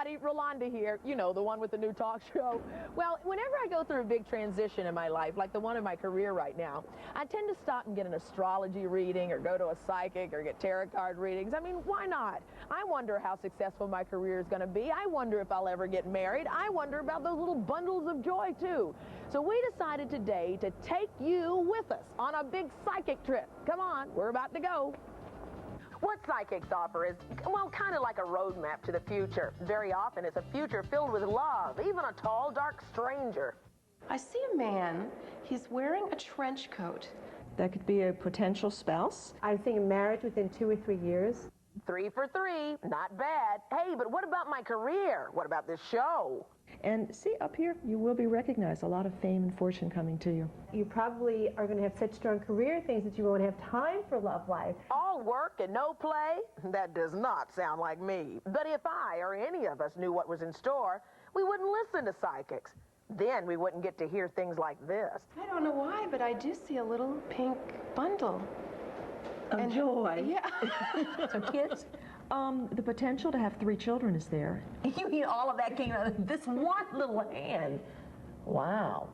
everybody, Rolonda here, you know, the one with the new talk show. Well, whenever I go through a big transition in my life, like the one in my career right now, I tend to stop and get an astrology reading or go to a psychic or get tarot card readings. I mean, why not? I wonder how successful my career is going to be. I wonder if I'll ever get married. I wonder about those little bundles of joy, too. So we decided today to take you with us on a big psychic trip. Come on, we're about to go. What psychics offer is, well, kind of like a roadmap to the future. Very often it's a future filled with love, even a tall, dark stranger. I see a man. He's wearing a trench coat. That could be a potential spouse. I'm seeing a marriage within 2 or 3 years. 3 for 3, not bad. Hey, but what about my career? What about this show? And see, up here, you will be recognized. A lot of fame and fortune coming to you. You probably are going to have such strong career things that you won't have time for love life. All work and no play? That does not sound like me. But if I or any of us knew what was in store, we wouldn't listen to psychics. Then we wouldn't get to hear things like this. I don't know why, but I do see a little pink bundle. Of joy. Yeah. So kids, the potential to have 3 children is there. You mean all of that came out of this one little hand? Wow.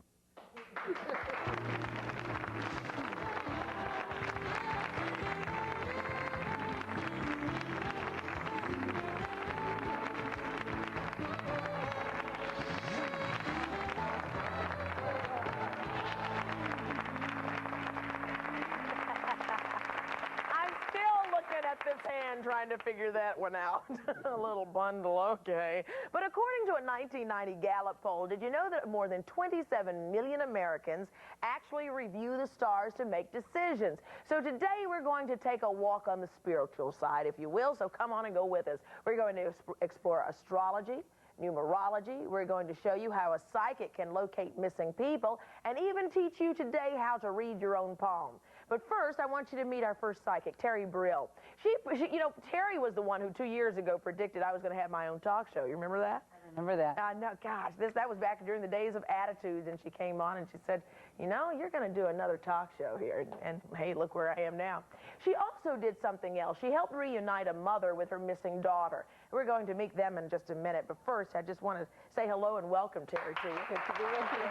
This hand trying to figure that one out. A little bundle, okay. But according to a 1990 Gallup poll, did you know that more than 27 million Americans actually review the stars to make decisions? So today we're going to take a walk on the spiritual side, if you will, so come on and go with us. We're going to explore astrology, numerology. We're going to show you how a psychic can locate missing people and even teach you today how to read your own palm. But first, I want you to meet our first psychic, Terry Brill. She, you know, Terry was the one who 2 years ago predicted I was going to have my own talk show. You remember that? I remember that. No, gosh, that was back during the days of Attitudes, and she came on and she said, you know, you're going to do another talk show here. And hey, look where I am now. She also did something else. She helped reunite a mother with her missing daughter. We're going to meet them in just a minute. But first, I just want to say hello and welcome, Terry, to you. Good to be with you.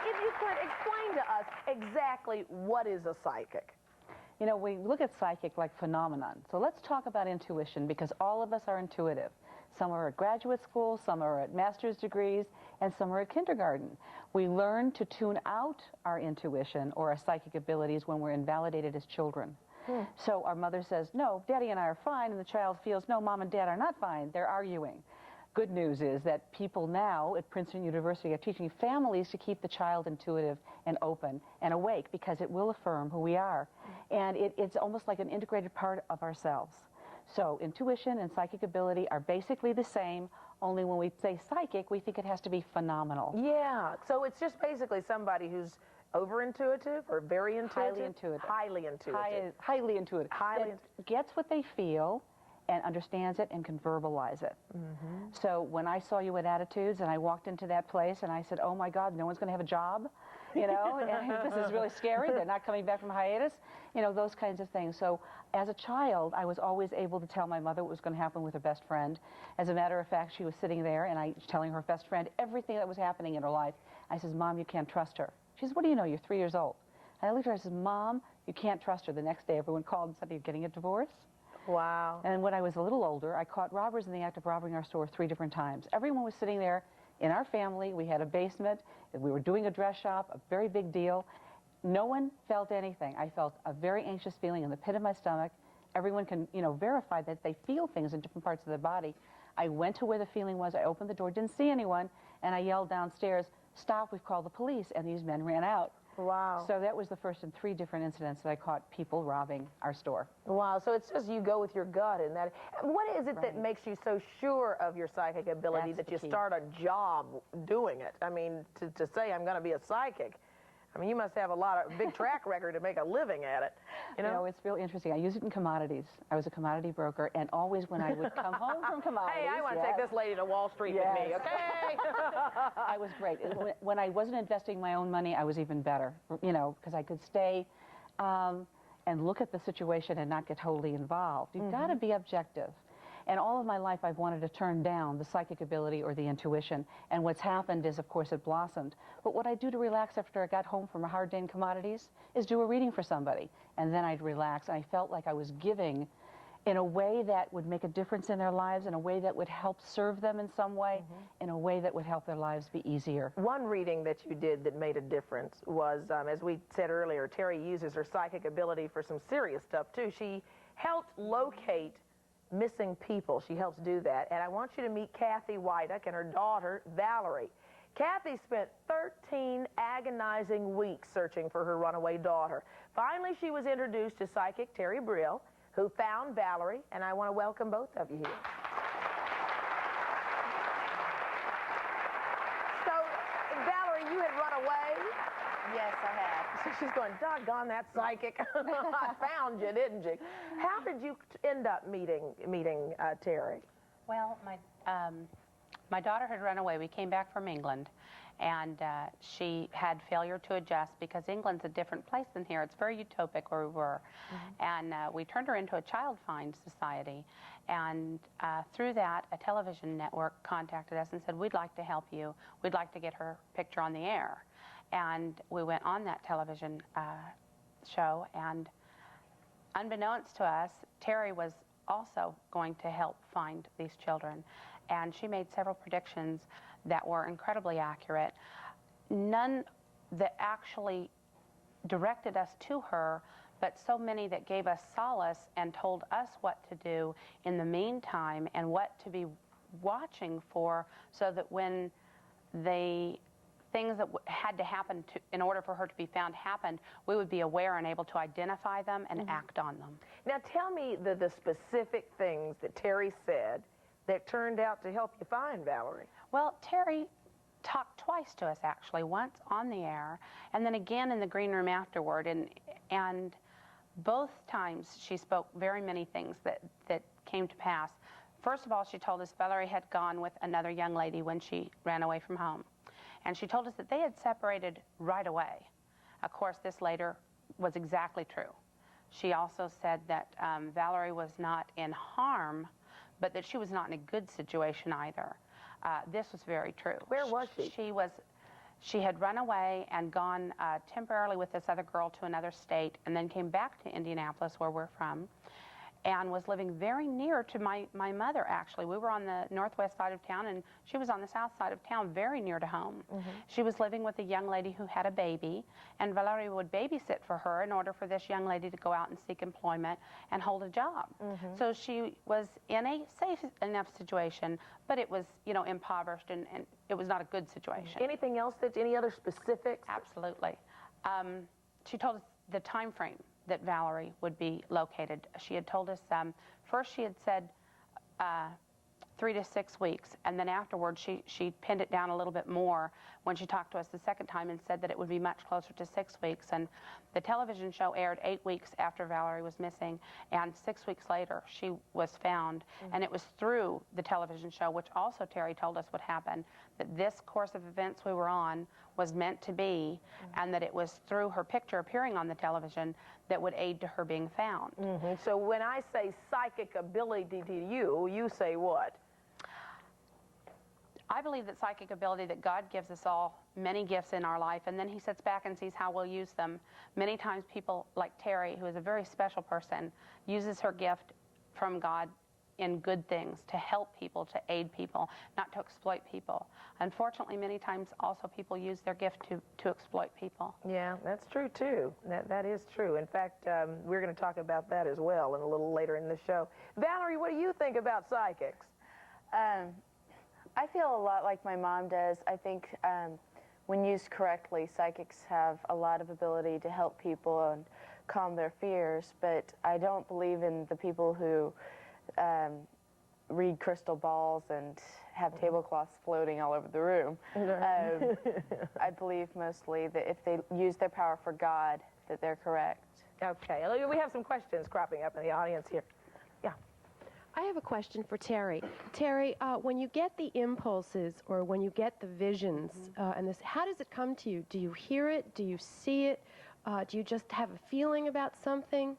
If you could explain to us exactly what is a psychic. You know, we look at psychic like phenomenon. So let's talk about intuition, because all of us are intuitive. Some are at graduate school, some are at master's degrees, and some are at kindergarten. We learn to tune out our intuition or our psychic abilities when we're invalidated as children. So our mother says, no, Daddy and I are fine, and the child feels, no, Mom and Dad are not fine. They're arguing. Good news is that people now at Princeton University are teaching families to keep the child intuitive and open and awake, because it will affirm who we are. And it's almost like an integrated part of ourselves. So intuition and psychic ability are basically the same, only when we say psychic, we think it has to be phenomenal. Yeah, so it's just basically somebody who's over-intuitive or very intuitive? Highly intuitive. Highly intuitive. Highly intuitive. Gets what they feel and understands it and can verbalize it. So when I saw you at Attitudes and I walked into that place and I said, oh my God, no one's going to have a job, you know, and this is really scary, they're not coming back from hiatus, you know, those kinds of things. So as a child, I was always able to tell my mother what was going to happen with her best friend. As a matter of fact, she was sitting there and I was telling her best friend everything that was happening in her life. I says, Mom, you can't trust her. She says, what do you know? You're 3 years old. And I looked at her and I said, Mom, you can't trust her. The next day, everyone called and said, are you getting a divorce? Wow. And when I was a little older, I caught robbers in the act of robbing our store 3 different times. Everyone was sitting there in our family. We had a basement. We were doing a dress shop, a very big deal. No one felt anything. I felt a very anxious feeling in the pit of my stomach. Everyone can, you know, verify that they feel things in different parts of their body. I went to where the feeling was. I opened the door, didn't see anyone, and I yelled downstairs, stop, we've called the police, and these men ran out. Wow. So that was the first in 3 different incidents that I caught people robbing our store. Wow, so it's just you go with your gut in that. What is it that makes you so sure of your psychic ability that you start a job doing it? I mean, to say I'm going to be a psychic, I mean, you must have a big track record to make a living at it. You know, it's real interesting. I use it in commodities. I was a commodity broker, and always when I would come home from commodities... Hey, I want to take this lady to Wall Street with me, okay? I was great. When I wasn't investing my own money, I was even better, you know, because I could stay... and look at the situation and not get totally involved. You've got to be objective. And all of my life, I've wanted to turn down the psychic ability or the intuition. And what's happened is, of course, it blossomed. But what I do to relax after I got home from a hard day in commodities is do a reading for somebody. And then I'd relax. And I felt like I was giving in a way that would make a difference in their lives, in a way that would help serve them in some way, in a way that would help their lives be easier. One reading that you did that made a difference was, as we said earlier, Terry uses her psychic ability for some serious stuff, too. She helped locate missing people. She helps do that. And I want you to meet Kathy Wyduck and her daughter, Valerie. Kathy spent 13 agonizing weeks searching for her runaway daughter. Finally, she was introduced to psychic Terry Brill, who found Valerie, and I want to welcome both of you here. So, Valerie, you had run away? Yes, I have. So she's going, doggone that psychic. I found you, didn't you? How did you end up meeting Terry? Well, my daughter had run away. We came back from England, and she had failure to adjust because England's a different place than here. It's very utopic where we were. And we turned her into a child find society. And through that, a television network contacted us and said, we'd like to help you. We'd like to get her picture on the air. And we went on that television show, and unbeknownst to us, Terry was also going to help find these children. And she made several predictions that were incredibly accurate. None that actually directed us to her, but so many that gave us solace and told us what to do in the meantime and what to be watching for, so that when the things that had to happen in order for her to be found happened, we would be aware and able to identify them and act on them. Now tell me the specific things that Terry said that turned out to help you find Valerie. Well, Terry talked twice to us, actually, once on the air and then again in the green room afterward, and both times she spoke very many things that came to pass. First of all, she told us Valerie had gone with another young lady when she ran away from home. And she told us that they had separated right away. Of course, this later was exactly true. She also said that Valerie was not in harm, but that she was not in a good situation either. This was very true. Where was she? She had run away and gone temporarily with this other girl to another state, and then came back to Indianapolis, where we're from, and was living very near to my mother, actually. We were on the northwest side of town, and she was on the south side of town, very near to home. She was living with a young lady who had a baby, and Valerie would babysit for her in order for this young lady to go out and seek employment and hold a job. So she was in a safe enough situation, but it was, you know, impoverished, and it was not a good situation. Anything else, any other specifics? Absolutely. She told us the time frame that Valerie would be located. She had told us, first she had said 3 to 6 weeks, and then afterwards she pinned it down a little bit more when she talked to us the second time and said that it would be much closer to 6 weeks. And the television show aired 8 weeks after Valerie was missing, and 6 weeks later she was found. And it was through the television show, which also Terry told us would happen, that this course of events we were on was meant to be, and that it was through her picture appearing on the television that would aid to her being found. So when I say psychic ability to you, you say what? I believe that psychic ability, that God gives us all many gifts in our life, and then he sits back and sees how we'll use them. Many times people like Terry, who is a very special person, uses her gift from God in good things, to help people, to aid people, not to exploit people. Unfortunately, many times also people use their gift to exploit people. Yeah, that's true too. That is true. In fact, we're going to talk about that as well in a little later in the show. Valerie, what do you think about psychics? I feel a lot like my mom does. I think when used correctly, psychics have a lot of ability to help people and calm their fears, but I don't believe in the people who read crystal balls and have tablecloths floating all over the room. I believe mostly that if they use their power for God, that they're correct. Okay, we have some questions cropping up in the audience here. Yeah. I have a question for Terry. Terry, when you get the impulses or when you get the visions and this, how does it come to you? Do you hear it? Do you see it? Do you just have a feeling about something?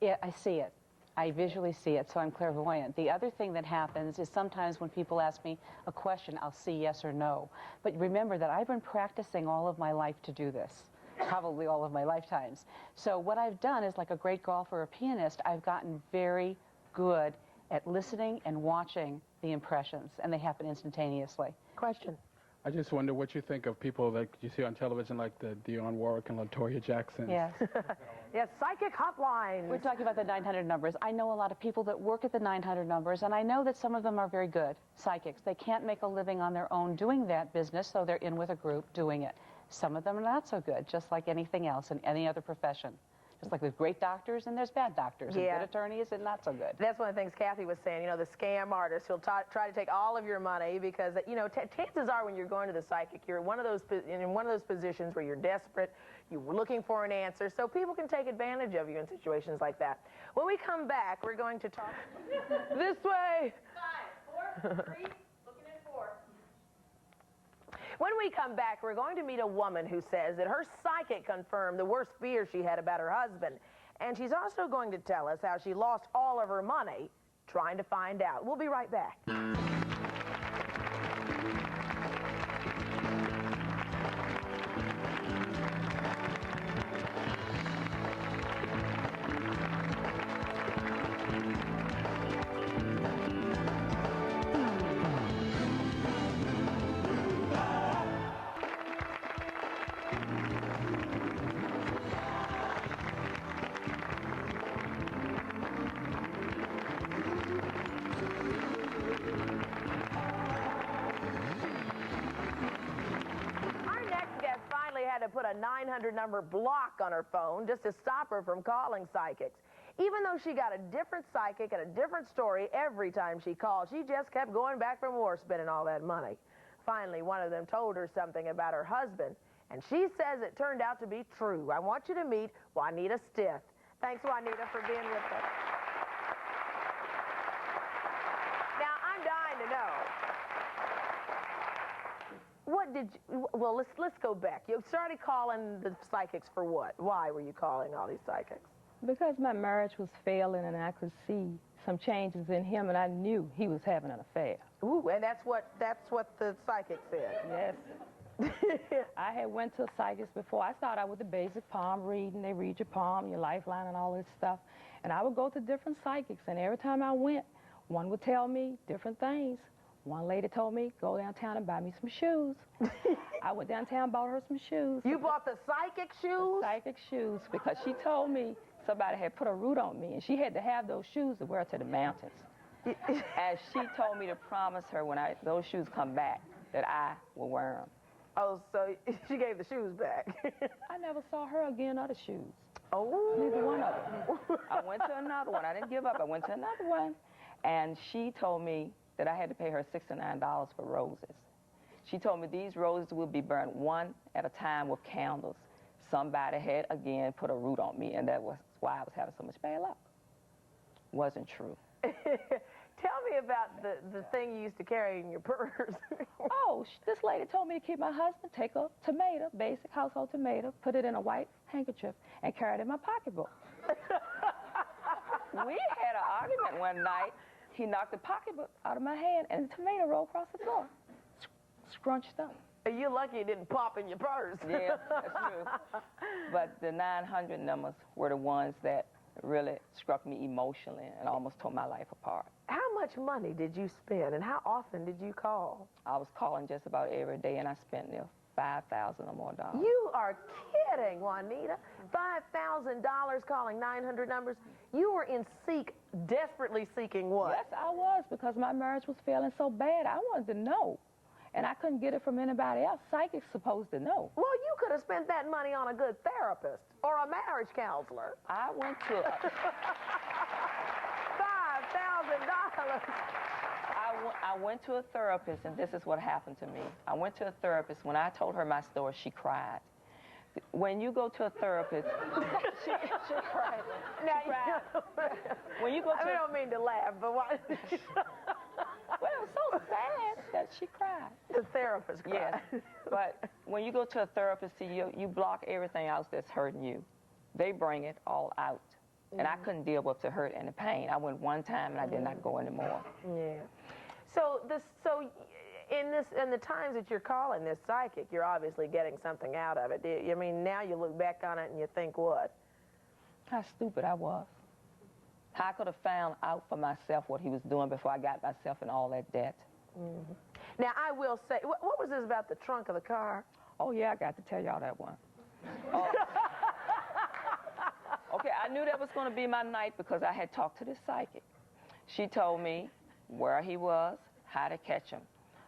I see it. I visually see it, so I'm clairvoyant. The other thing that happens is sometimes when people ask me a question, I'll see yes or no. But remember that I've been practicing all of my life to do this, probably all of my lifetimes. So what I've done is, like a great golfer or pianist, I've gotten very good at listening and watching the impressions, and they happen instantaneously. Question. I just wonder what you think of people that you see on television like the Dionne Warwick and LaToya Jackson. Yes. Yes, psychic hotlines. We're talking about the 900 numbers. I know a lot of people that work at the 900 numbers, and I know that some of them are very good psychics. They can't make a living on their own doing that business, so they're in with a group doing it. Some of them are not so good, just like anything else in any other profession. Just like there's great doctors and there's bad doctors, and good attorneys and not so good. That's one of the things Kathy was saying, you know, the scam artist, he'll try to take all of your money because, you know, chances are when you're going to the psychic, you're in one of those positions where you're desperate, you're looking for an answer, so people can take advantage of you in situations like that. When we come back, we're going to talk this way. 5, 4, 3, looking at 4. When we come back, we're going to meet a woman who says that her psychic confirmed the worst fear she had about her husband. And she's also going to tell us how she lost all of her money trying to find out. We'll be right back. To put a 900 number block on her phone just to stop her from calling psychics. Even though she got a different psychic and a different story every time she called, she just kept going back for more, spending all that money. Finally, one of them told her something about her husband, and she says it turned out to be true. I want you to meet Juanita Stith. Thanks, Juanita, for being with us. Now, I'm dying to know. What did you, well, let's go back. You started calling the psychics for what? Why were you calling all these psychics? Because my marriage was failing and I could see some changes in him and I knew he was having an affair. Ooh, and that's what the psychic said. Yes. I had went to psychics before. I started out with the basic palm reading. They read your palm, your lifeline, and all this stuff. And I would go to different psychics, and every time I went, one would tell me different things. One lady told me, go downtown and buy me some shoes. I went downtown, bought her some shoes. You bought the psychic shoes? The psychic shoes, because she told me somebody had put a root on me, and she had to have those shoes to wear to the mountains. And she told me to promise her when those shoes come back that I will wear them. Oh, so she gave the shoes back. I never saw her again or the shoes. Oh. Neither one of them. I went to another one. I didn't give up. I went to another one, and she told me that I had to pay her $69 for roses. She told me these roses would be burned one at a time with candles. Somebody had, again, put a root on me, and that was why I was having so much bad luck. Wasn't true. Tell me about the thing you used to carry in your purse. Oh, this lady told me to keep my husband, take a tomato, basic household tomato, put it in a white handkerchief, and carry it in my pocketbook. We had an argument one night. He knocked the pocketbook out of my hand, and the tomato rolled across the floor, scrunched up. You're lucky it didn't pop in your purse. Yeah, that's true. But the 900 numbers were the ones that really struck me emotionally and almost tore my life apart. How much money did you spend, and how often did you call? I was calling just about every day, and I spent near $5,000 or more. You are kidding, Juanita. $5,000 calling 900 numbers. You were desperately seeking what? Yes, I was, because my marriage was failing so bad. I wanted to know, and I couldn't get it from anybody else. Psychics supposed to know. Well, you could have spent that money on a good therapist or a marriage counselor. I went to $5,000. I went to a therapist, and this is what happened to me. I went to a therapist. When I told her my story, she cried. When you go to a therapist, she cried. Now, she cried. When you go to I don't mean to laugh, but what? Well, it was so sad that she cried. The therapist cried. Yes, but when you go to a therapist, you block everything else that's hurting you. They bring it all out. and I couldn't deal with the hurt and the pain. I went one time, and I did not go anymore. Yeah. So in the times that you're calling this psychic, you're obviously getting something out of it. I mean, now you look back on it and you think what? How stupid I was. How I could have found out for myself what he was doing before I got myself in all that debt. Mm-hmm. Now, I will say, what was this about the trunk of the car? Oh, yeah, I got to tell y'all that one. Okay, I knew that was going to be my night because I had talked to this psychic. She told me where he was, how to catch him.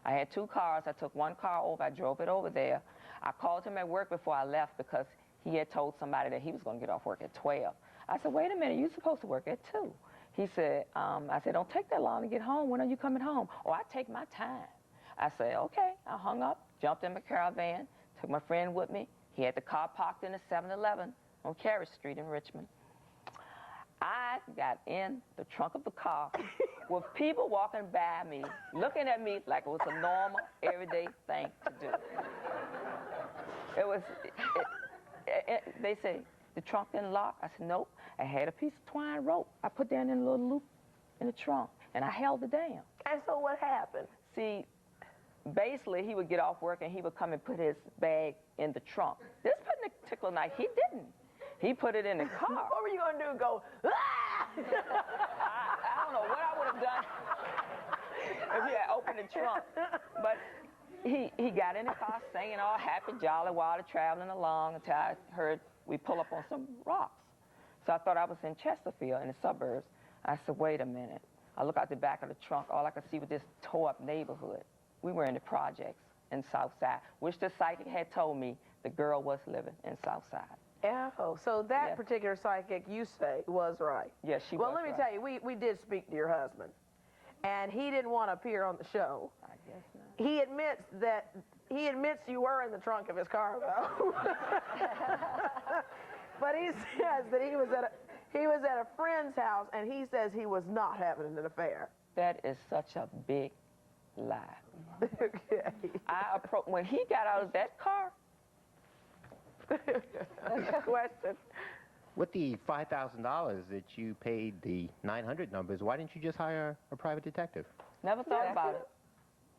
I had 2 cars. I took 1 car over. I drove it over there. I called him at work before I left because he had told somebody that he was going to get off work at 12. I said, wait a minute, you're supposed to work at 2. He said, I said, don't take that long to get home. When are you coming home? Oh, I take my time. I said, okay. I hung up, jumped in my caravan, took my friend with me. He had the car parked in the 7-Eleven on Carey Street in Richmond. I got in the trunk of the car with people walking by me, looking at me like it was a normal, everyday thing to do. They say, the trunk didn't lock. I said, nope. I had a piece of twine rope. I put that in a little loop in the trunk, and I held it down. And so what happened? See, basically, he would get off work, and he would come and put his bag in the trunk. This particular night, he didn't. He put it in the car. What were you going to do? Go, ah! I don't know what I would have done if he had opened the trunk. But he got in the car singing all happy, jolly while they're traveling along until I heard we pull up on some rocks. So I thought I was in Chesterfield in the suburbs. I said, wait a minute. I look out the back of the trunk. All I could see was this tore-up neighborhood. We were in the projects in Southside, which the psychic had told me the girl was living in Southside. Oh, so that particular psychic, you say, was right. Yes, she was Well, let me tell you, we did speak to your husband, and he didn't want to appear on the show. I guess not. He admits you were in the trunk of his car, though. But he says that he was at a friend's house, and he says he was not having an affair. That is such a big lie. Okay. When he got out of that car, question. With the $5,000 that you paid the 900 numbers, why didn't you just hire a private detective? never thought about it.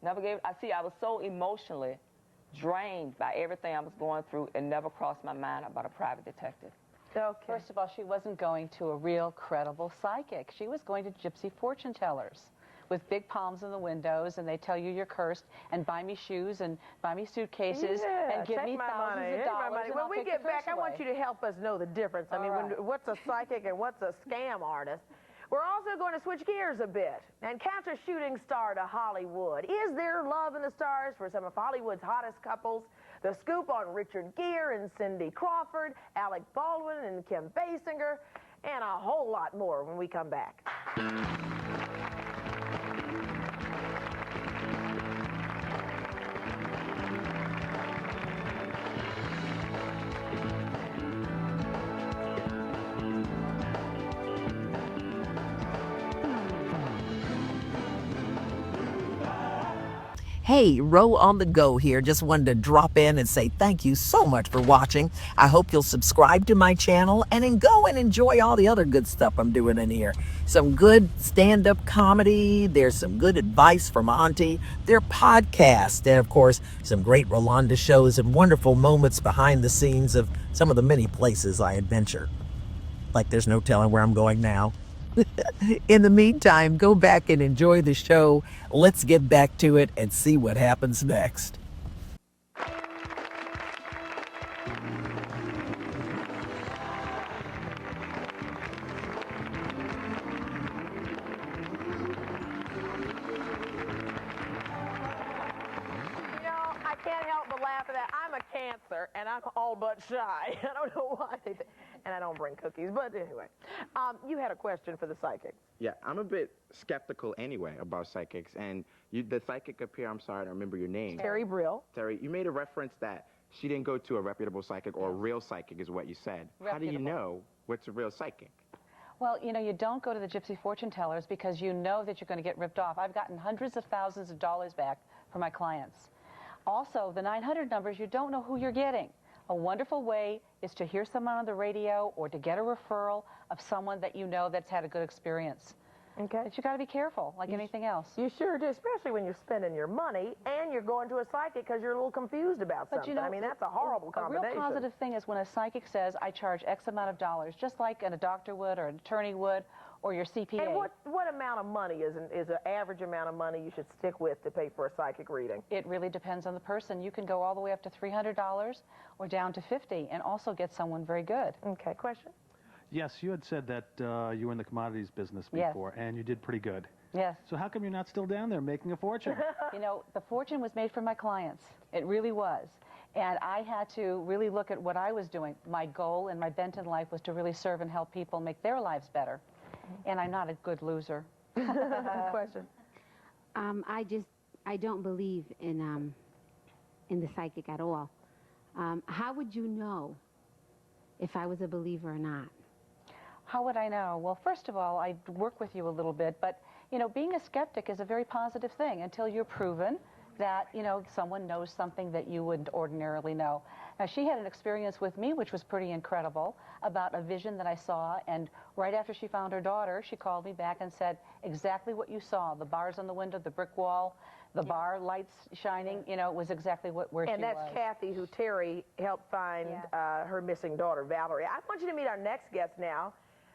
Never gave. I was so emotionally drained by everything I was going through, it never crossed my mind about a private detective. Okay. First of all, she wasn't going to a real credible psychic. She was going to gypsy fortune tellers with big palms in the windows, and they tell you you're cursed, and buy me shoes, and buy me suitcases, and give me thousands of dollars. When we get back, I want you to help us know the difference. I mean, what's a psychic and what's a scam artist? We're also going to switch gears a bit and catch a shooting star to Hollywood. Is there love in the stars for some of Hollywood's hottest couples? The scoop on Richard Gere and Cindy Crawford, Alec Baldwin and Kim Basinger, and a whole lot more when we come back. Hey, Ro on the go here. Just wanted to drop in and say thank you so much for watching. I hope you'll subscribe to my channel and then go and enjoy all the other good stuff I'm doing in here. Some good stand-up comedy. There's some good advice from Auntie. There are podcasts. And, of course, some great Rolonda shows and wonderful moments behind the scenes of some of the many places I adventure. Like there's no telling where I'm going now. In the meantime, go back and enjoy the show. Let's get back to it and see what happens next. Cancer, and I'm all but shy. I don't know why they think, and I don't bring cookies, but anyway. You had a question for the psychic. Yeah, I'm a bit skeptical anyway about psychics, and the psychic up here, I'm sorry, I don't remember your name. Terry Brill. Terry, you made a reference that she didn't go to a reputable psychic or a real psychic is what you said. Reputable. How do you know what's a real psychic? Well, you know, you don't go to the gypsy fortune tellers because you know that you're going to get ripped off. I've gotten hundreds of thousands of dollars back from my clients. Also, the 900 numbers, you don't know who you're getting. A wonderful way is to hear someone on the radio or to get a referral of someone that you know that's had a good experience. Okay. But you got to be careful, like anything else. You sure do, especially when you're spending your money and you're going to a psychic because you're a little confused about But something. you know, I mean, that's a horrible combination. A real positive thing is when a psychic says, I charge X amount of dollars, just like a doctor would or an attorney would or your CPA. And what amount of money is an average amount of money you should stick with to pay for a psychic reading? It really depends on the person. You can go all the way up to $300 or down to $50 and also get someone very good. Okay, question? Yes, you had said that you were in the commodities business before, and you did pretty good. Yes. So how come you're not still down there making a fortune? You know, the fortune was made for my clients. It really was. And I had to really look at what I was doing. My goal and my bent in life was to really serve and help people make their lives better. And I'm not a good loser. Question? I don't believe in the psychic at all. How would you know if I was a believer or not? How would I know? Well, first of all, I'd work with you a little bit, but, you know, being a skeptic is a very positive thing until you're proven that, you know, someone knows something that you wouldn't ordinarily know. Now, she had an experience with me, which was pretty incredible, about a vision that I saw, and right after she found her daughter, she called me back and said exactly what you saw, the bars on the window, the brick wall, the bar lights shining, you know, it was exactly where she was. And that's Kathy, who Terry helped find her missing daughter, Valerie. I want you to meet our next guest now.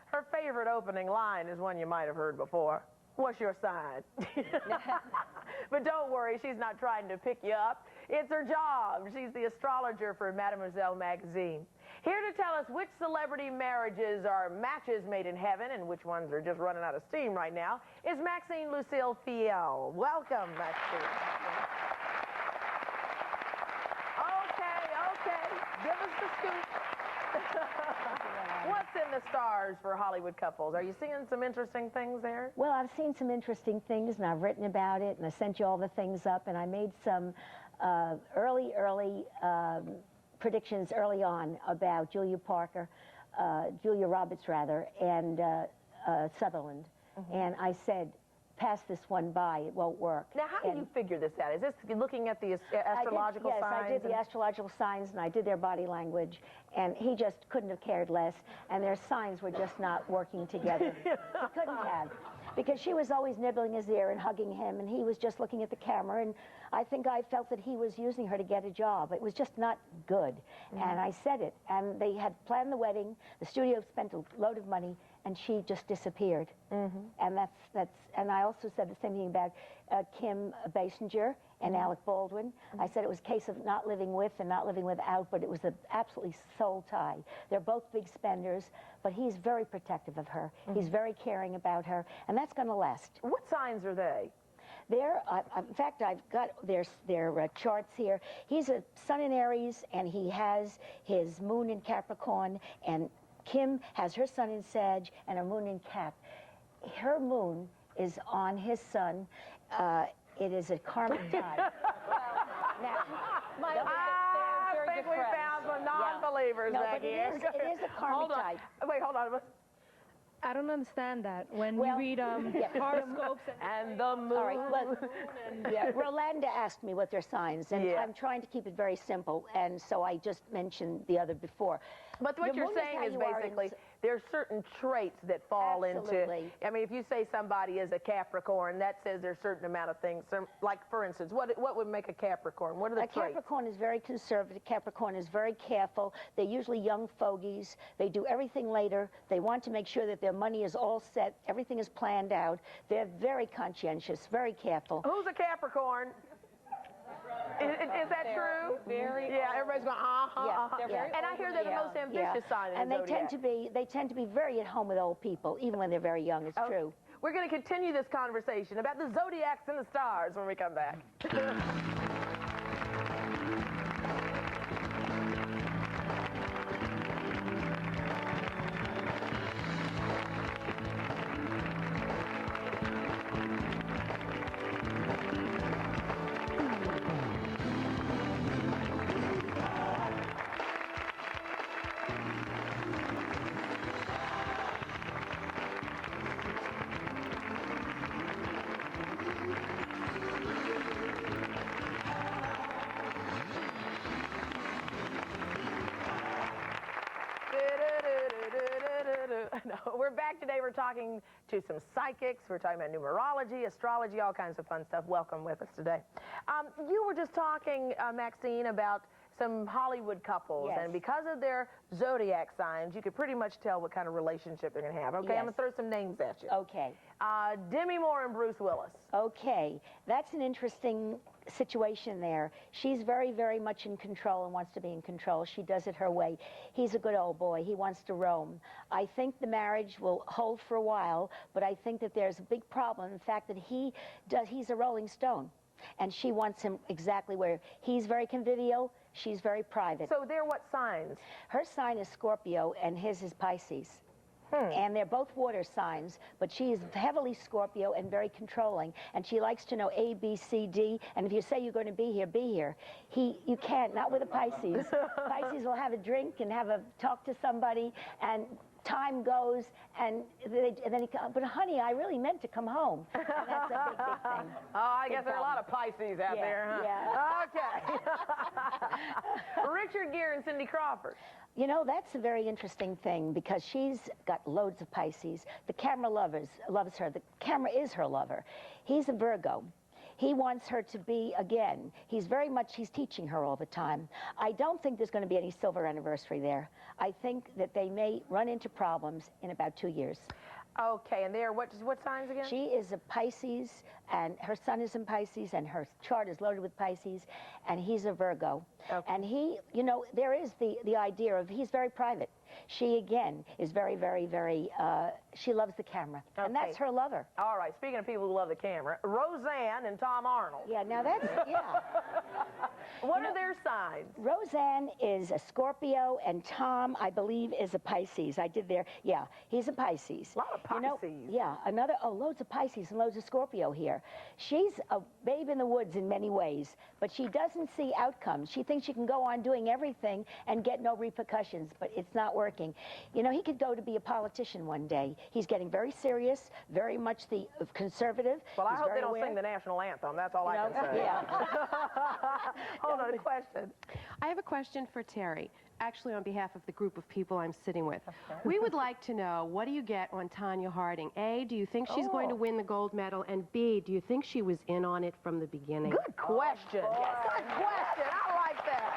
Her favorite opening line is one you might have heard before. What's your sign? But don't worry, she's not trying to pick you up. It's her job. She's the astrologer for Mademoiselle magazine. Here to tell us which celebrity marriages are matches made in heaven and which ones are just running out of steam right now is Maxine Lucille Fiel. Welcome, Maxine. Okay. Give us the scoop. What's in the stars for Hollywood couples? Are you seeing some interesting things there? Well, I've seen some interesting things, and I've written about it, and I sent you all the things up, and I made some early predictions early on about Julia Roberts, and Sutherland. And I said, pass this one by, it won't work. Now, how do you figure this out? Is this looking at the astrological signs? Yes, I did the astrological signs, and I did their body language, and he just couldn't have cared less, and their signs were just not working together. He couldn't have, because she was always nibbling his ear and hugging him, and he was just looking at the camera, and I think I felt that he was using her to get a job. It was just not good, and I said it, and they had planned the wedding, the studio spent a load of money, and she just disappeared. And and I also said the same thing about Kim Basinger and Alec Baldwin. I said it was a case of not living with and not living without, but it was an absolutely soul tie. They're both big spenders, but he's very protective of her. He's very caring about her, and that's going to last. What signs are they? In fact, I've got their charts here. He's a sun in Aries, and he has his moon in Capricorn, and Kim has her sun in Sag and her moon in Cap. Her moon is on his sun. It is a karmic tie. I think we found some non-believers back here. It is a karmic tie. Wait, hold on. I don't understand that. When you read horoscopes and the moon. All right, Rolanda asked me what their signs, and I'm trying to keep it very simple, and so I just mentioned the other before. But what you're saying is basically there's certain traits that fall into. I mean, if you say somebody is a Capricorn, that says there's a certain amount of things. Like, for instance, what would make a Capricorn? What are the traits? Capricorn is very conservative. Capricorn is very careful. They're usually young fogies. They do everything later. They want to make sure that their money is all set. Everything is planned out. They're very conscientious, very careful. Who's a Capricorn? Is that true? Yeah, everybody's going, And I hear they're the most ambitious sign in the zodiac. And they tend to be very at home with old people, even when they're very young. It's true. We're going to continue this conversation about the zodiacs and the stars when we come back. Today we're talking to some psychics. We're talking about numerology, astrology, all kinds of fun stuff. Welcome with us today. You were just talking, Maxine, about some Hollywood couples, Yes. and because of their zodiac signs, you could pretty much tell what kind of relationship they're going to have. Okay, Yes. I'm going to throw some names at you. Okay. Demi Moore and Bruce Willis. Okay. That's an interesting situation there. She's very, very much in control and wants to be in control. She does it her way. He's a good old boy. He wants to roam. I think the marriage will hold for a while, but I think that there's a big problem in the fact that he's a Rolling Stone. And she wants him exactly where he's very convivial, she's very private. So they're what signs? Her sign is Scorpio and his is Pisces. And they're both water signs, but she is heavily Scorpio and very controlling. And she likes to know A, B, C, D. And if you say you're going to be here, be here. You can't, not with a Pisces. Pisces will have a drink and talk to somebody, and time goes, and then he comes, but honey, I really meant to come home. And that's a big, big thing. Oh, I guess there are a lot of Pisces out there, huh? Yeah. Okay. Richard Gere and Cindy Crawford. You know, that's a very interesting thing because she's got loads of Pisces. The camera loves her. The camera is her lover. He's a Virgo. He wants her to be, again, he's teaching her all the time. I don't think there's going to be any silver anniversary there. I think that they may run into problems in about 2 years. Okay, and they're what signs again? She is a Pisces, and her sun is in Pisces, and her chart is loaded with Pisces, and he's a Virgo. Okay. And he, you know, there is the idea of he's very private. She, again, is very, very, very, she loves the camera. Okay. And that's her lover. All right, speaking of people who love the camera, Roseanne and Tom Arnold. Yeah, now that's, yeah. What are their signs? Roseanne is a Scorpio, and Tom, I believe, is a Pisces. Yeah, he's a Pisces. A lot of Pisces. You know, loads of Pisces and loads of Scorpio here. She's a babe in the woods in many ways, but she doesn't see outcomes. She thinks she can go on doing everything and get no repercussions, but it's not working. You know, he could go to be a politician one day. He's getting very serious, very much the conservative. Well, I hope they don't sing the national anthem. That's all I can say. Yeah. Hold on, a question. I have a question for Terry, actually on behalf of the group of people I'm sitting with. Okay. We would like to know, what do you get on Tanya Harding? A, do you think she's going to win the gold medal? And B, do you think she was in on it from the beginning? Good question. Good question. I like that.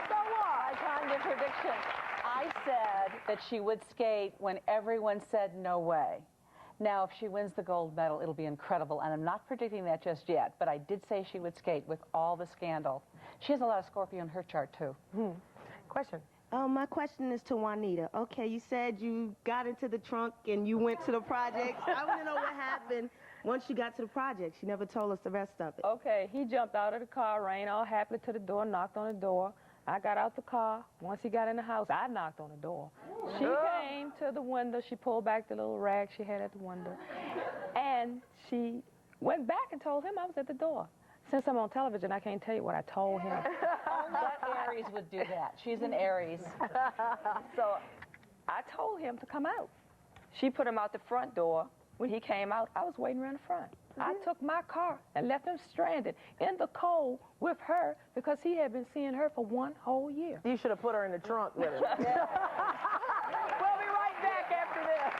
So what? My Tanya prediction. I said that she would skate when everyone said no way. Now, if she wins the gold medal, it'll be incredible, and I'm not predicting that just yet, but I did say she would skate with all the scandal. She has a lot of Scorpio in her chart, too. Question. My question is to Juanita. Okay, you said you got into the trunk and you went to the projects. I want to know what happened once you got to the projects. You never told us the rest of it. Okay, he jumped out of the car, ran all happily to the door, knocked on the door. I got out the car. Once he got in the house, I knocked on the door. She came to the window. She pulled back the little rag she had at the window. And she went back and told him I was at the door. Since I'm on television, I can't tell you what I told him. Only Aries would do that. She's an Aries. So I told him to come out. She put him out the front door. When he came out, I was waiting around the front. I took my car and left him stranded in the cold with her because he had been seeing her for 1 whole year. You should have put her in the trunk with him. We'll be right back after this.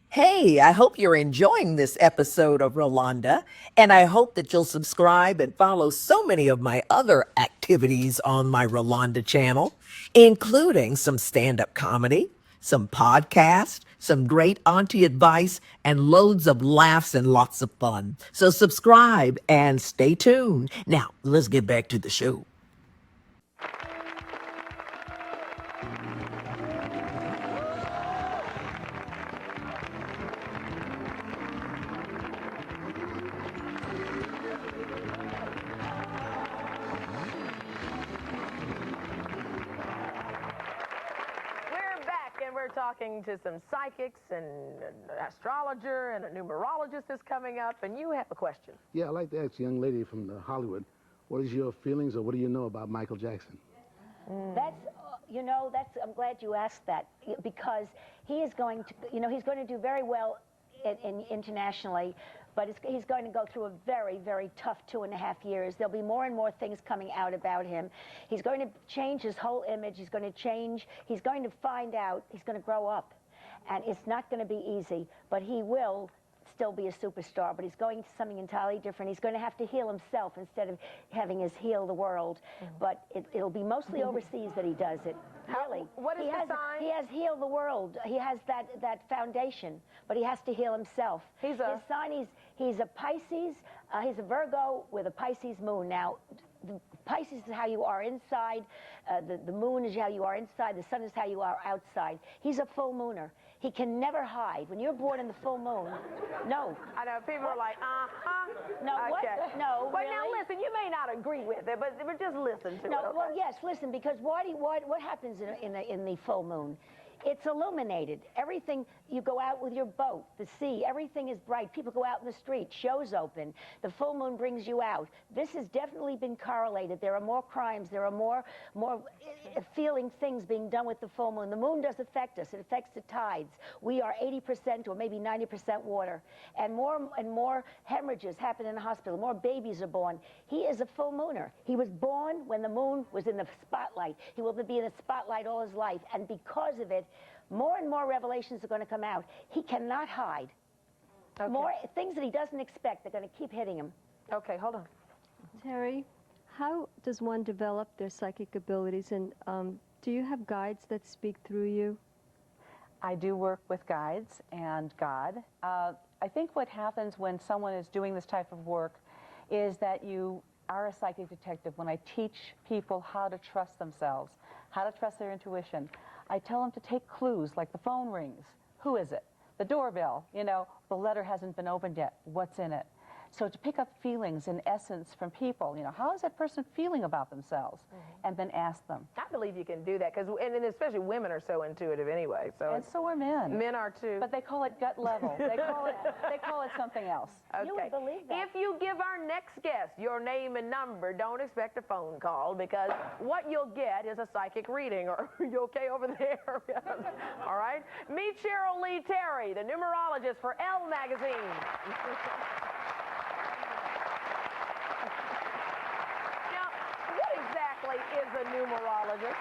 Hey, I hope you're enjoying this episode of Rolonda, and I hope that you'll subscribe and follow so many of my other activities on my Rolonda channel, including some stand-up comedy, some podcasts, some great auntie advice, and loads of laughs and lots of fun. So subscribe and stay tuned. Now, let's get back to the show. Talking to some psychics and an astrologer and a numerologist is coming up, and you have a question. Yeah, I'd like to ask the young lady from Hollywood, what is your feelings or what do you know about Michael Jackson? That's you know, I'm glad you asked that, because he is going to, you know, he's going to do very well internationally, but he's going to go through a very, very tough 2.5 years. There'll be more and more things coming out about him. He's going to change his whole image. He's going to change. He's going to find out. He's going to grow up. And it's not going to be easy, but he will still be a superstar, but he's going to something entirely different. He's going to have to heal himself instead of having us heal the world. But it'll be mostly overseas that he does it. Really. What is the sign? He has healed the world. He has that foundation, but he has to heal himself. His sign, he's a Pisces. He's a Virgo with a Pisces moon. Now, the Pisces is how you are inside. The moon is how you are inside. The sun is how you are outside. He's a full mooner. He can never hide. When you're born in the full moon, no. I know, people are like, uh-huh. No, okay. what? No, But really? now listen, you may not agree with it, but just listen to it. No, well, yes, listen, because what happens in the full moon? It's illuminated. Everything, you go out with your boat, the sea, everything is bright. People go out in the street, shows open. The full moon brings you out. This has definitely been correlated. There are more crimes. There are more feeling things being done with the full moon. The moon does affect us. It affects the tides. We are 80% or maybe 90% water. And more hemorrhages happen in the hospital. More babies are born. He is a full mooner. He was born when the moon was in the spotlight. He will be in the spotlight all his life. And because of it, more and more revelations are going to come out. He cannot hide. Okay. More things that he doesn't expect are going to keep hitting him. Okay, hold on. Terry, how does one develop their psychic abilities, and do you have guides that speak through you? I do work with guides and God. I think what happens when someone is doing this type of work is that you are a psychic detective. When I teach people how to trust themselves, how to trust their intuition, I tell them to take clues, like the phone rings. Who is it? The doorbell, you know, the letter hasn't been opened yet. What's in it? So to pick up feelings in essence from people, you know, how is that person feeling about themselves? And then ask them. I believe you can do that, because, and especially women are so intuitive anyway. So and so are men. Men are too. But they call it gut level. They call it something else. Okay. You would believe that. If you give our next guest your name and number, don't expect a phone call, because what you'll get is a psychic reading. Or are you okay over there? All right. Meet Cheryl Lee Terry, the numerologist for Elle magazine. Is a numerologist?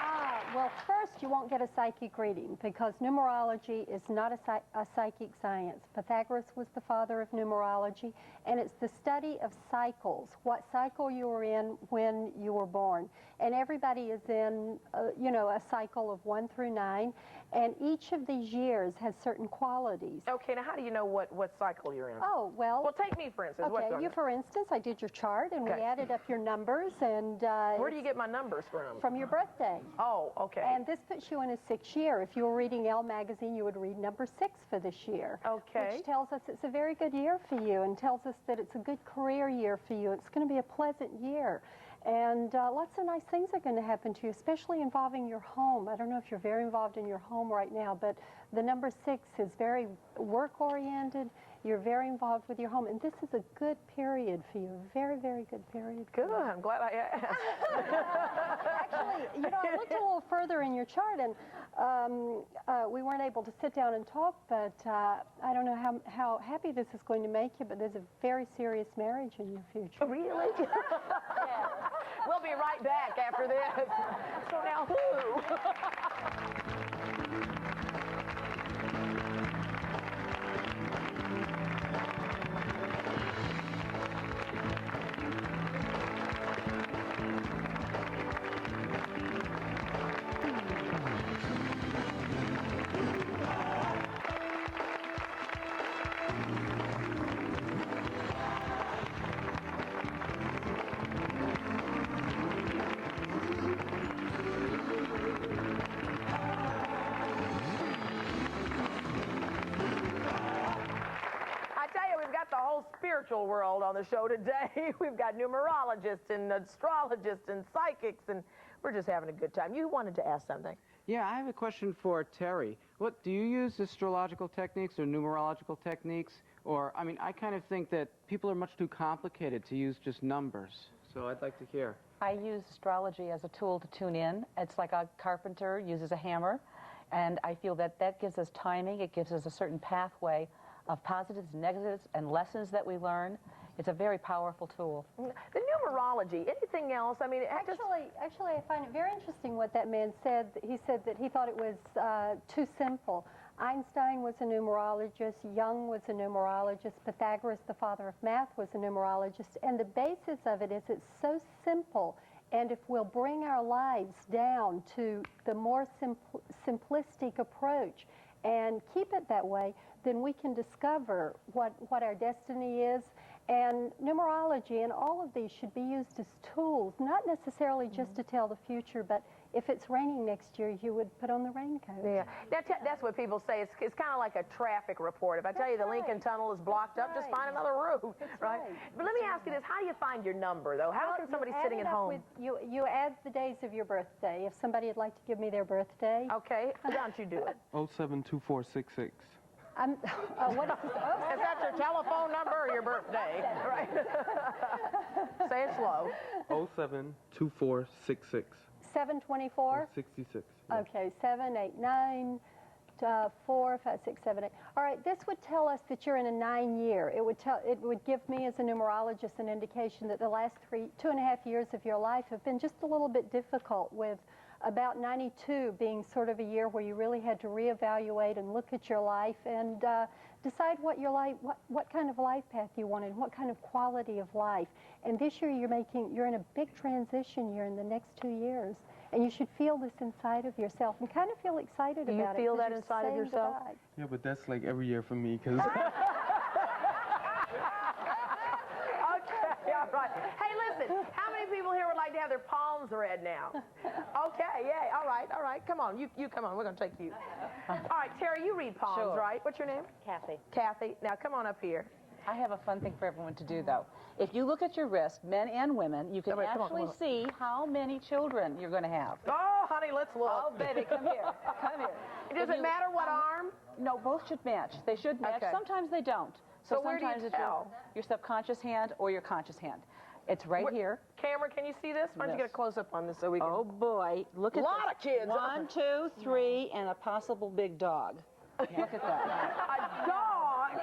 Well, first, you won't get a psychic reading, because numerology is not a psychic science. Pythagoras was the father of numerology, and it's the study of cycles, what cycle you were in when you were born. And everybody is in, you know, a cycle of 1 through 9, and each of these years has certain qualities. Okay, now how do you know what cycle you're in? Oh, well... Well, take me, for instance. Okay, you, for instance, I did your chart, and we added up your numbers, and... Where do you get my numbers from? From your birthday. Oh, okay. And this puts you in a 6th year. If you were reading Elle magazine, you would read number 6 for this year. Okay. Which tells us it's a very good year for you, and tells us that it's a good career year for you. It's going to be a pleasant year. And lots of nice things are going to happen to you, especially involving your home. I don't know if you're very involved in your home right now, but the number 6 is very work-oriented. You're very involved with your home, and this is a good period for you. Very, very good period. Good. I'm glad I asked. Actually, you know, I looked a little further in your chart, and we weren't able to sit down and talk, but I don't know how happy this is going to make you, but there's a very serious marriage in your future. Really? Yeah. We'll be right back after this. So now who? Spiritual world on the show today. We've got numerologists and astrologists and psychics, and we're just having a good time. You wanted to ask something. Yeah, I have a question for Terry. What do you use, astrological techniques or numerological techniques? Or, I mean, I kind of think that people are much too complicated to use just numbers. so I'd like to hear. I use astrology as a tool to tune in. It's like a carpenter uses a hammer, and I feel that that gives us timing. It gives us a certain pathway of positives, negatives, and lessons that we learn. It's a very powerful tool. The numerology, anything else? I mean, Actually, I find it very interesting what that man said. He said that he thought it was too simple. Einstein was a numerologist, Young was a numerologist, Pythagoras, the father of math, was a numerologist, and the basis of it is it's so simple, and if we'll bring our lives down to the more simplistic approach and keep it that way, then we can discover what our destiny is. And numerology and all of these should be used as tools, not necessarily just to tell the future, but if it's raining next year, you would put on the raincoat. Yeah, that's what people say. It's kind of like a traffic report. If I tell you the Lincoln Tunnel is blocked up, just find another route, right? But let me ask you this: how do you find your number, though? How can somebody sitting at home? You add the days of your birthday. If somebody would like to give me their birthday. Okay, why don't you do it? 072466. What is this? Is that your telephone number or your birthday? Right. Say it slow. 072466. 724? 66. Okay, 7, 8, 9, 4, 5, 6, 7, 8. All right, this would tell us that you're in a 9-year. It would give me as a numerologist an indication that the last 2.5 years of your life have been just a little bit difficult, with about 92 being sort of a year where you really had to reevaluate and look at your life and decide what kind of life path you wanted, what kind of quality of life. And this year you're in a big transition year in the next 2 years. And you should feel this inside of yourself and kind of feel excited about it. Do you feel that inside of yourself? Goodbye. Yeah, but that's like every year for me, because... Okay, all right. Hey, listen, how many people here would like to have their palms read now? Okay, yeah, all right. Come on, you come on. We're going to take you. All right, Terry, you read palms, right? What's your name? Kathy. Kathy. Now, come on up here. I have a fun thing for everyone to do, though. If you look at your wrist, men and women, you can actually see how many children you're going to have. Oh, honey, let's look. Oh, baby, come here. Come here. Does it matter what arm? No, both should match. They should match. Okay. Sometimes they don't. So where do you sometimes tell? it's your subconscious hand or your conscious hand. It's right here. Camera, can you see this? Why don't you get a close-up on this so we can... Oh, boy. Look at this. A lot of kids. 1, 2, 3, and a possible big dog. Look at that. A dog?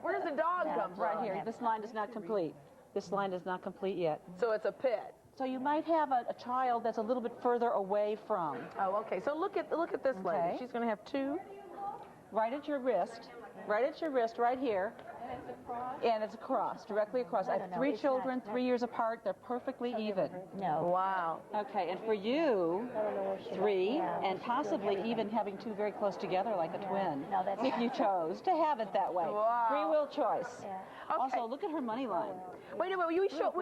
Where does the dog come from? Right here. This line is not complete. This line is not complete yet. So it's a pit. So you might have a child that's a little bit further away from. Oh, okay. So look at this lady. She's going to have 2. Right at your wrist. Right at your wrist, right here. And it's across, directly across. I have 3 children, 3 years apart. They're perfectly even. No. Wow. Okay, and for you, 3, and possibly even having 2 very close together like a twin. No, that's if you chose to have it that way. Wow. Free will choice. Yeah. Okay. Also, look at her money line. Wait a minute. Will you show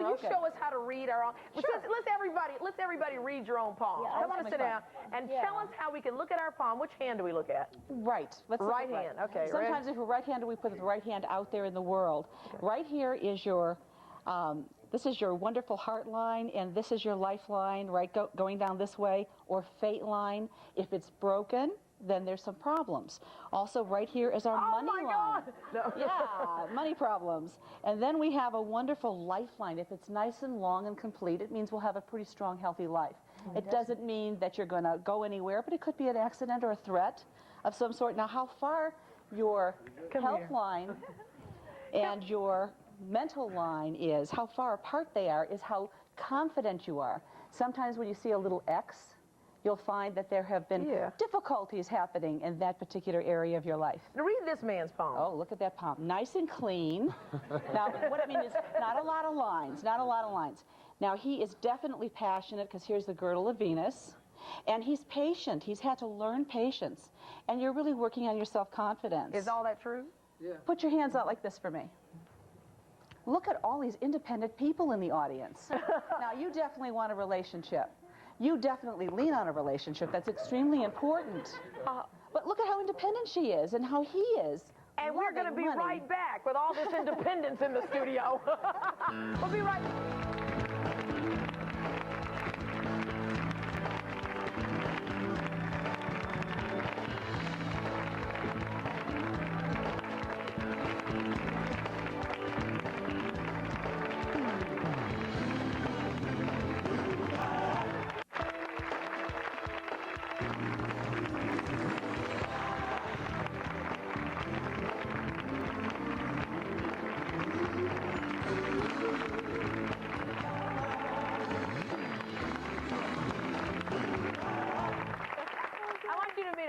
us how to read our own? Sure. Let's everybody read your own palm. Yeah, Come on and sit down and tell us how we can look at our palm. Which hand do we look at? Right. Let's look right at hand. Okay. Sometimes if we're right-handed, we put the right hand out there in the world. Okay. Right here is your, this is your wonderful heart line, and this is your lifeline, right, going down this way, or fate line. If it's broken, then there's some problems. Also, right here is our money line. God. No. Yeah, money problems. And then we have a wonderful lifeline. If it's nice and long and complete, it means we'll have a pretty strong, healthy life. It doesn't mean that you're going to go anywhere, but it could be an accident or a threat of some sort. Now, how far your health line and your mental line is, how far apart they are, is how confident you are. Sometimes when you see a little X, you'll find that there have been difficulties happening in that particular area of your life. Now read this man's palm. Oh, look at that palm. Nice and clean. Now, what I mean is not a lot of lines, not a lot of lines. Now, he is definitely passionate because here's the girdle of Venus. And he's patient. He's had to learn patience. And you're really working on your self-confidence. Is all that true? Yeah. Put your hands out like this for me. Look at all these independent people in the audience. Now, you definitely want a relationship. You definitely lean on a relationship. That's extremely important. But look at how independent she is and how he is. And we're going to be right back with all this independence in the studio. We'll be right back.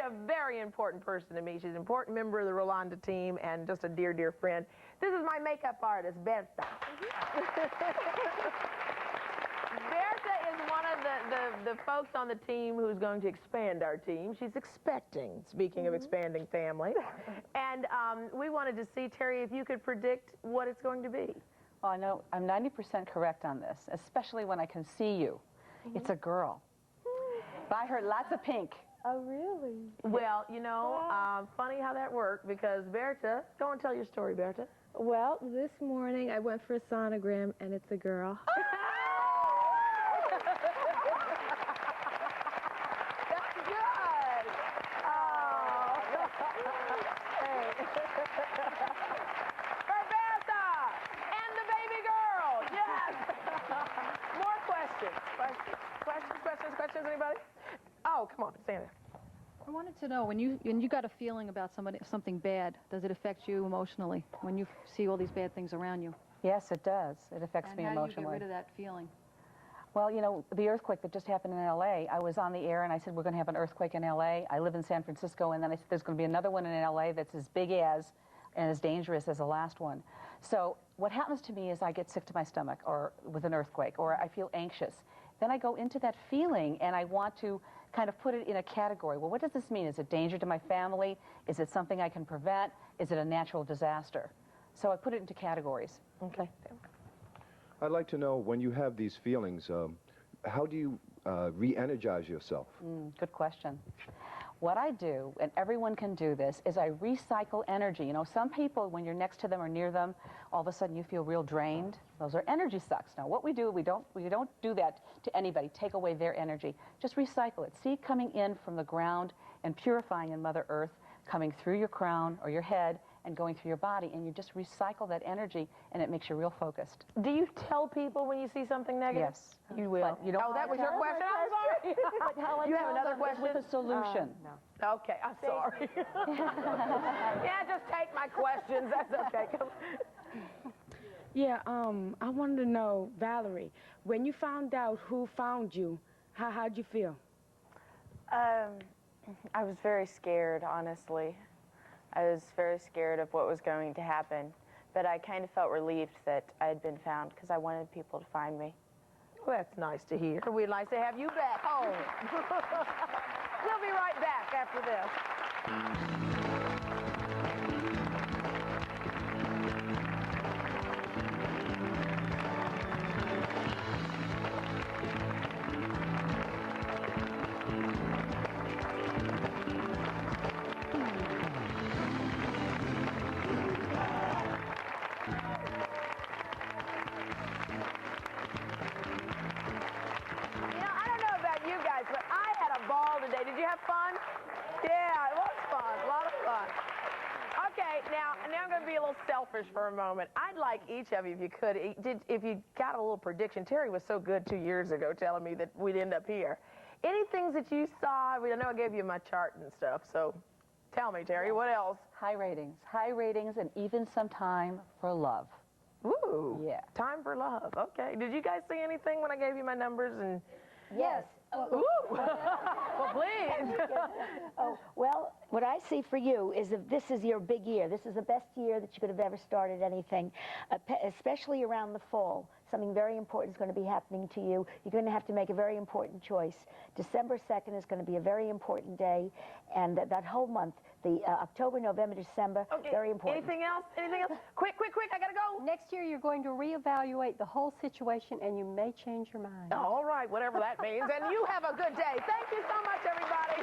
a very important person to me. She's an important member of the Rolonda team and just a dear, dear friend. This is my makeup artist, Berta. Berta is one of the folks on the team who's going to expand our team. She's expecting, speaking of expanding families. And we wanted to see, Terry, if you could predict what it's going to be. Well, I know I'm 90% correct on this, especially when I can see you. It's a girl. But I heard lots of pink. Oh, really? Well, you know, funny how that worked, because Berta, go and tell your story, Berta. Well, this morning I went for a sonogram, and it's a girl. That's good. Oh. Hey. For Berta and the baby girl. Yes. More questions. Questions, anybody? Oh, come on, stand there. I wanted to know, when you got a feeling about something bad, does it affect you emotionally when you see all these bad things around you? Yes, it does. It affects me emotionally. And how do you get rid of that feeling? Well, you know, the earthquake that just happened in L.A., I was on the air and I said, we're going to have an earthquake in L.A. I live in San Francisco, and then I said, there's going to be another one in L.A. that's as big as and as dangerous as the last one. So what happens to me is I get sick to my stomach or with an earthquake, or I feel anxious. Then I go into that feeling and I want to kind of put it in a category. Well, what does this mean? Is it danger to my family? Is it something I can prevent? Is it a natural disaster? So I put it into categories. Okay. I'd like to know, when you have these feelings, how do you re-energize yourself? Good question. What I do, and everyone can do this, is I recycle energy. You know, some people, when you're next to them or near them, all of a sudden you feel real drained. Those are energy sucks. Now, what we do, we don't do that to anybody, take away their energy. Just recycle it. See, coming in from the ground and purifying in Mother Earth, coming through your crown or your head and going through your body, and you just recycle that energy, and it makes you real focused. Do you tell people when you see something negative? Yes. You will. You don't oh, that was your question? I'm sorry. But how I you have tell another them is question? with a solution. No. Okay, I'm sorry. Yeah, just take my questions. That's okay. Yeah, I wanted to know, Valerie, when you found out who found you, how'd you feel? I was very scared, honestly. I was very scared of what was going to happen, but I kind of felt relieved that I had been found because I wanted people to find me. Well, that's nice to hear. We'd like to have you back home. We'll be right back after this. Today. Did you have fun? Yeah, it was fun. A lot of fun. Okay, now I'm going to be a little selfish for a moment. I'd like each of you, if you could, if you got a little prediction. Terry was so good 2 years ago telling me that we'd end up here. Any things that you saw? I know I gave you my chart and stuff, so tell me, Terry, what else? High ratings, and even some time for love. Ooh. Yeah. Time for love. Okay. Did you guys see anything when I gave you my numbers? And yes. Ooh. Well, please. Oh, well, what I see for you is that this is your big year. This is the best year that you could have ever started anything, especially around the fall. Something very important is going to be happening to you. You're going to have to make a very important choice. December 2nd is going to be a very important day, and that whole month, the October, November, December, okay. Very important. Anything else? Anything else? Quick, I got to go. Next year, you're going to reevaluate the whole situation, and you may change your mind. All right, whatever that means. And you have a good day. Thank you so much, everybody.